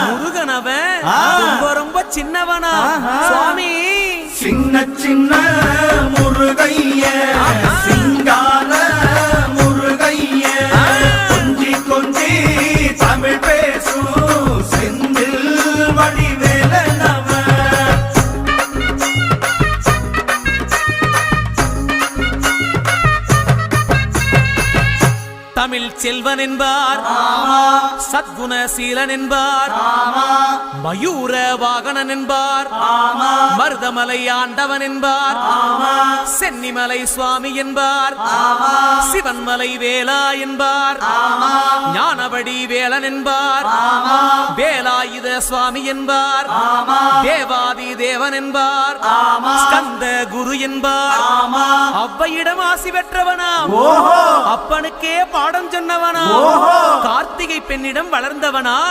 முருகனவன் ரொம்ப ரொம்ப சின்னவனா சுவாமி சின்ன சின்ன முருகைய சிங்கார முருகைய கொஞ்சி கொஞ்சி தமிழ் பேசும் செந்தில் வடிவேலனவன் தமிழ் செல்வன் என்பார் சத்குணசீலன் என்பார் மயூர வாகனன் என்பார் மருதமலை ஆண்டவன் என்பார் சென்னிமலை சுவாமி என்பார் சிவன்மலை வேலா என்பார் ஞானபடி வேலன் என்பார் வேலாயுத சுவாமி என்பார் தேவாதி தேவன் என்பார் ஸ்கந்த குரு என்பார் அவ்வையிடம் ஆசி பெற்றவனாம் அப்பனுக்கே பாடம் சொன்னவனா கார்த்திகை பெண்ணிடம் வளர்ந்தவனா